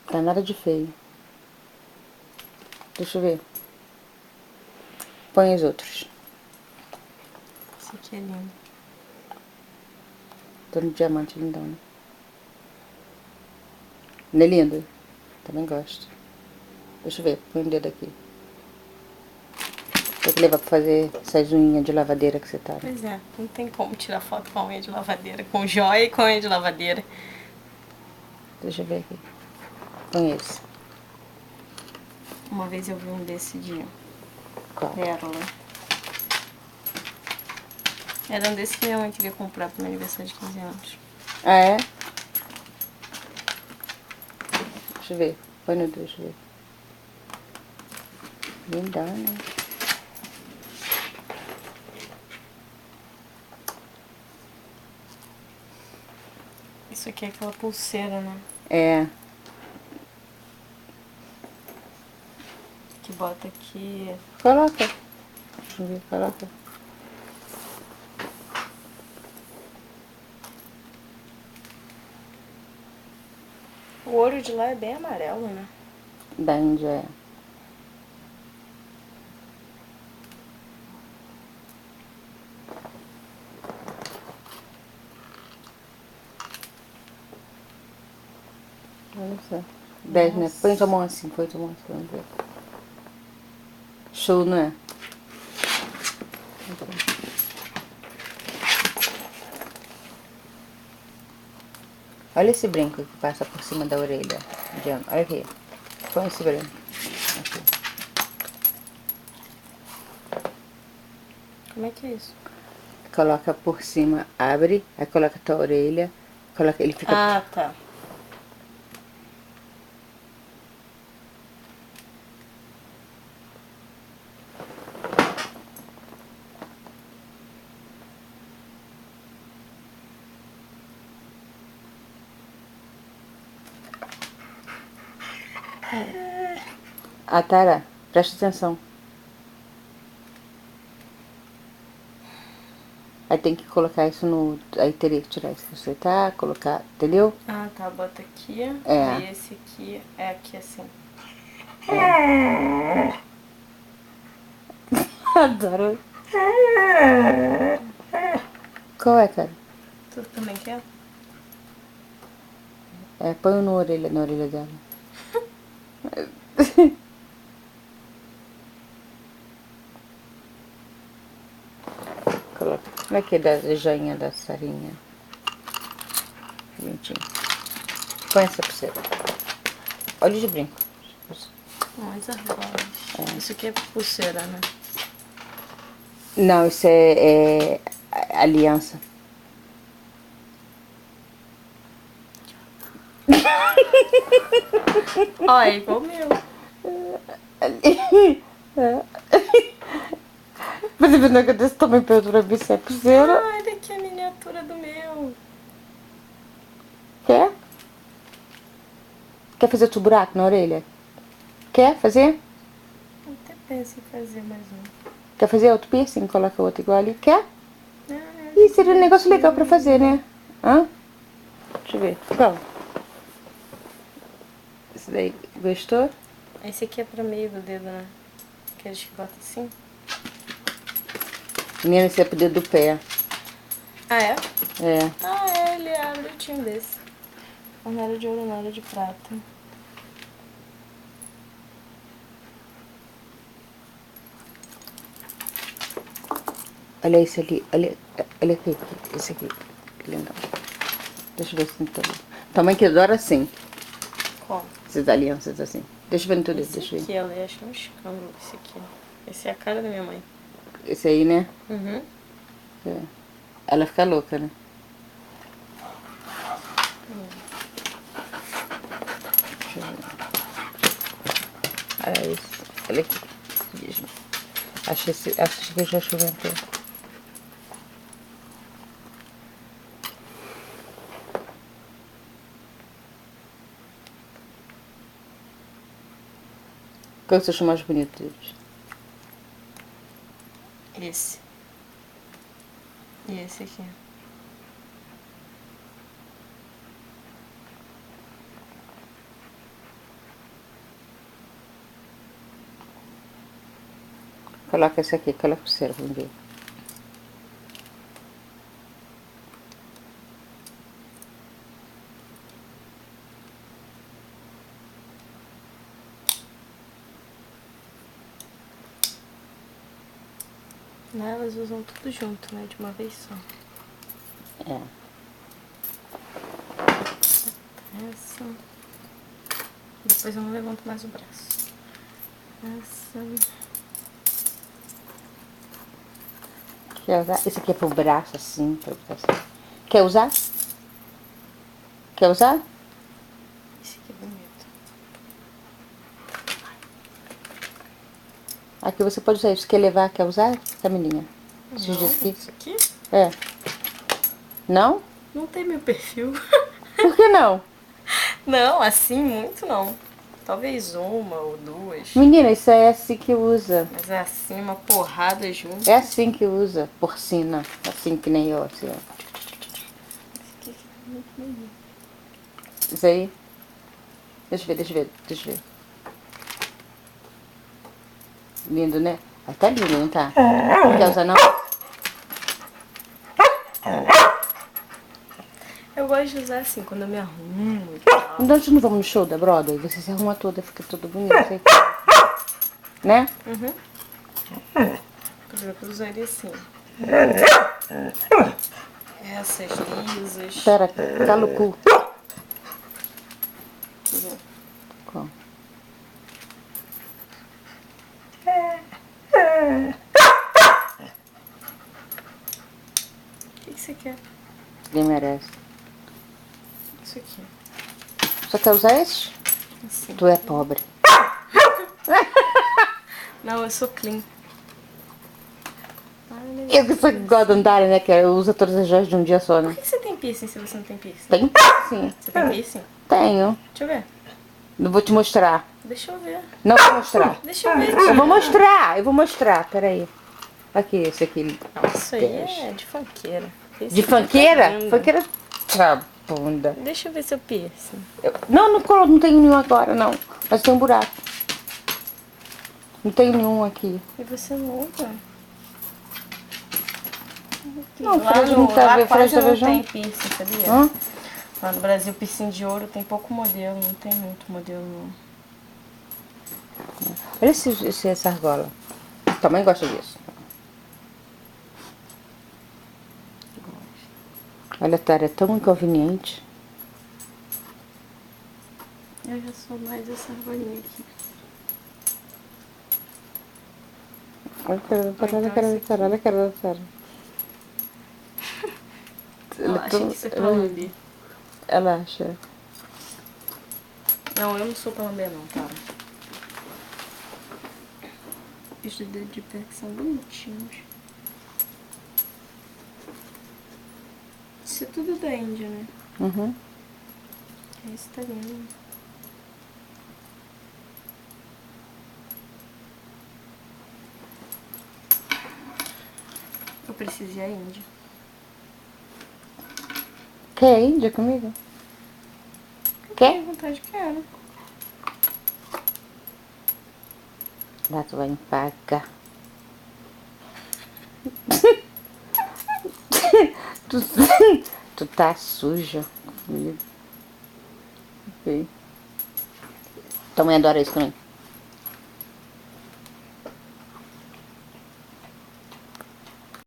Tá nada de feio. Deixa eu ver. Põe os outros. Esse aqui é lindo. Tô no diamante lindão, né? Não é lindo? Também gosto. Deixa eu ver. Põe o dedo aqui. Tem que levar pra fazer essas unhas de lavadeira que você tá, né? Pois é, não tem como tirar foto com a unha de lavadeira, com joia e com a unha de lavadeira. Deixa eu ver aqui. Põe esse. Uma vez eu vi um desse de Qual? pérola. Era um desse que minha mãe queria comprar pro meu aniversário de 15 anos. Ah, é? Deixa eu ver. Põe no deixa eu ver. Lindão, né? Isso aqui é aquela pulseira, né? É. Que bota aqui. Coloca. Deixa eu ver. Coloca. O ouro de lá é bem amarelo, né? Da Índia, é. Olha só. 10, né? Nossa. Põe tua mão assim. Põe tua mão assim. Vamos ver. Show, não é? Olha esse brinco que passa por cima da orelha. Diana. Olha aqui. Põe esse brinco. Aqui. Como é que é isso? Coloca por cima, abre, aí coloca a tua orelha. Coloca, ele fica. Ah, tá. Ah, Tara, presta atenção. Aí tem que colocar isso no. Aí teria que tirar isso, acertar, colocar. Entendeu? Ah, tá. Bota aqui. É. Aí esse aqui é aqui assim. Adoro. Qual é, cara? Tu também quer? É, põe na orelha dela. Coloca. Como é que é da joinha da Sarinha? Bonitinho. Põe essa pulseira. Olha de brinco. Mais argolas. Isso aqui é pulseira, né? Não, isso é aliança. Ó, é igual o meu. Você vendo que desse tamanho pra mim se é pulseira? Ah, olha aqui a miniatura do meu. Quer? Quer fazer outro buraco na orelha? Quer fazer? Eu até penso em fazer mais um. Quer fazer outro piercing? Coloca outro igual ali. Quer? Ah, Ih, seria um negócio legal pra fazer, né? Hã? Deixa eu ver. Qual? Esse daí, gostou? esse aqui é pra meio do dedo, né? Aqueles que botam assim. Menina, esse é pro dedo do pé. Ah, é? É. Ah, é, ele abre, eu tinha um desse. Mas não era de ouro, não, era de prata. Olha esse ali. Olha aqui. Esse aqui. Que lindão. Deixa eu ver se tem todo. Tamanho que adora assim. Como? Essas alianças assim. Deixa eu ver no teu dedo. Esse Deixa eu ver. aqui, ela acha um escândalo, esse aqui. Esse é a cara da minha mãe. Esse aí, né? Uhum. É. Ela fica louca, né? Deixa eu ver. Olha isso. Olha aqui. Acho que já chuventou. Qual que você achou mais bonito deles? Esse. E esse aqui. Coloca esse aqui, aquela pulseira, vamos ver. Lá elas usam tudo junto, né? De uma vez só. É. Essa. Depois eu não levanto mais o braço. Essa. Quer usar? Esse aqui é pro braço, assim, pra botar assim. Quer usar? Quer usar? Esse aqui é bonito. Aqui você pode usar isso. Quer levar? Quer usar, Camilinha? Esses dias aqui? Isso aqui? É. Não? Não tem meu perfil. Por que não? Não, assim muito não. Talvez uma ou duas. Menina, isso é assim que usa. Mas é assim, uma porrada junto. É assim que usa. Porcina. Assim que nem eu, assim, ó. Esse aqui é muito bonito. Isso aí. Deixa eu ver, deixa eu ver, deixa eu ver. Lindo, né? Ah, tá lindo, não tá? Não quer usar, não? Eu gosto de usar assim, quando eu me arrumo e tal. Nós não vamos no show da Broadway? Você se arruma toda, fica tudo bonito. Aí. Né? Uhum. Por exemplo, eu usaria assim. Essas lisas. Espera, cala o cu. Como? O que você quer? Ninguém merece. Isso aqui. Só quer usar esses? Assim. Tu é pobre. Não, eu sou clean. Eu que sou igual a Andara, né? Que usa todas as joias de um dia só, né? Por que você tem piercing se você não tem piercing? Tem sim. Você tem piercing? Tenho. Deixa eu ver. Não vou te mostrar. Deixa eu ver. Não vou mostrar. Deixa eu ver. Eu vou mostrar, eu vou mostrar. Peraí. Aqui, esse aqui. Isso aí é de funkeira. Esse De aqui tá funkeira? lindo. Funkeira tá bunda. Deixa eu ver seu piercing. Não tenho nenhum agora, não. Mas tem um buraco. Não tenho nenhum aqui. E você não usa? Não, lá Fred no, não tá lá vendo, quase Fred tá não beijando. tem piercing, sabia? Hã? Lá no Brasil, piercing de ouro tem pouco modelo, não tem muito modelo não. Olha essa argola. Também gosta disso. Olha, Tara, é tão inconveniente. Eu já sou mais essa argolinha aqui. Olha a cara da Tara, olha a cara da Tara, olha a cara da Tara. Ela acha que isso é pra lamber. Ela acha. Não, eu não sou pra lamber não, cara. Os dedos de pé que são bonitinhos. Isso é tudo da Índia, né? Uhum. Esse tá lindo. Eu preciso ir à Índia. Quer Índia comigo? Tenho Quer? vontade, quero. Lá tu vai me pagar. tu, tu tá suja comigo. Ok. Tua mãe adora isso também.